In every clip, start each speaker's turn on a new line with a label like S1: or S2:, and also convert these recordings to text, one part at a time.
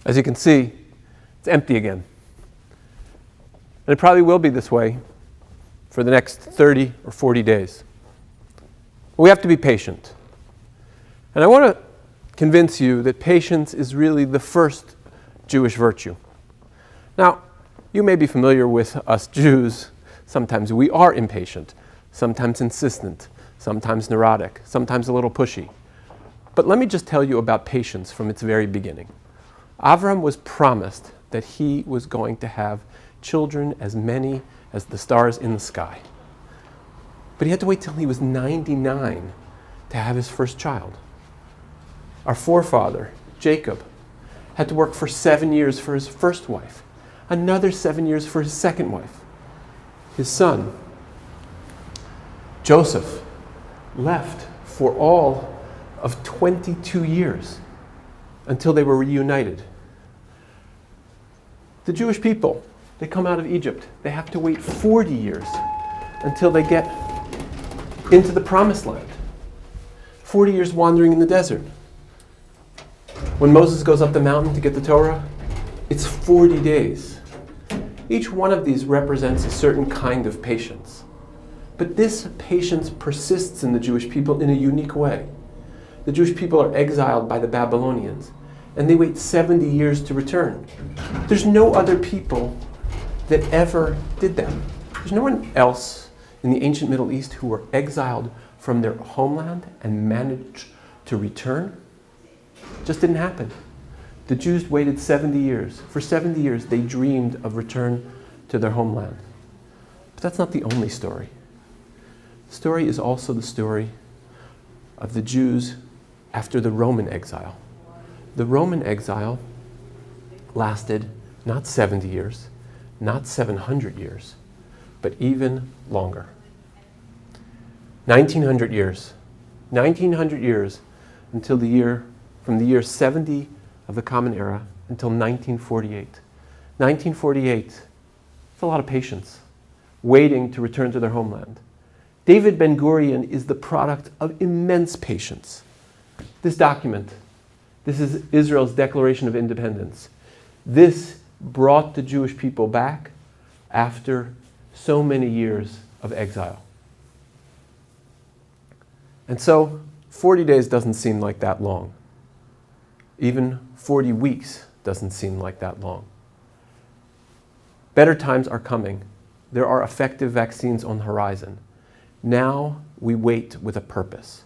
S1: As you can see, it's empty again. And it probably will be this way for the next 30 or 40 days. We have to be patient. And I want to convince you that patience is really the first Jewish virtue. Now, you may be familiar with us Jews. Sometimes we are impatient, sometimes insistent, sometimes neurotic, sometimes a little pushy. But let me just tell you about patience from its very beginning. Avram was promised that he was going to have children as many as the stars in the sky. But he had to wait till he was 99 to have his first child. Our forefather, Jacob, had to work for 7 years for his first wife, another 7 years for his second wife. His son, Joseph, left for all of 22 years until they were reunited. The Jewish people, they come out of Egypt. They have to wait 40 years until they get into the Promised Land. 40 years wandering in the desert. When Moses goes up the mountain to get the Torah, it's 40 days. Each one of these represents a certain kind of patience. But this patience persists in the Jewish people in a unique way. The Jewish people are exiled by the Babylonians, and they wait 70 years to return. There's no other people that ever did that. There's no one else in the ancient Middle East who were exiled from their homeland and managed to return. It just didn't happen. The Jews waited 70 years. For 70 years, they dreamed of return to their homeland. But that's not the only story. The story is also the story of the Jews after the Roman exile. The Roman exile lasted not 70 years, not 700 years, but even longer. 1900 years. 1900 years until from the year 70 of the Common Era until 1948. 1948, it's a lot of patience, waiting to return to their homeland. David Ben-Gurion is the product of immense patience. This document, this is Israel's Declaration of Independence. This brought the Jewish people back after so many years of exile. And so 40 days doesn't seem like that long. Even 40 weeks doesn't seem like that long. Better times are coming. There are effective vaccines on the horizon. Now we wait with a purpose.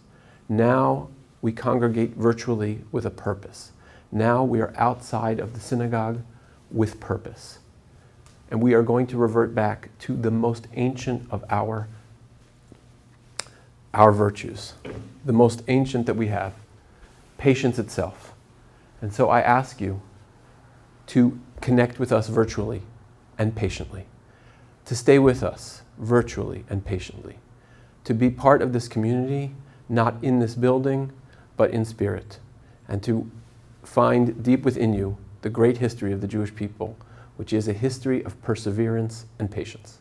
S1: Now we congregate virtually with a purpose. Now we are outside of the synagogue with purpose. And we are going to revert back to the most ancient of our virtues, the most ancient that we have, patience itself. And so I ask you to connect with us virtually and patiently, to stay with us virtually and patiently, to be part of this community, not in this building, but in spirit, and to find deep within you the great history of the Jewish people, which is a history of perseverance and patience.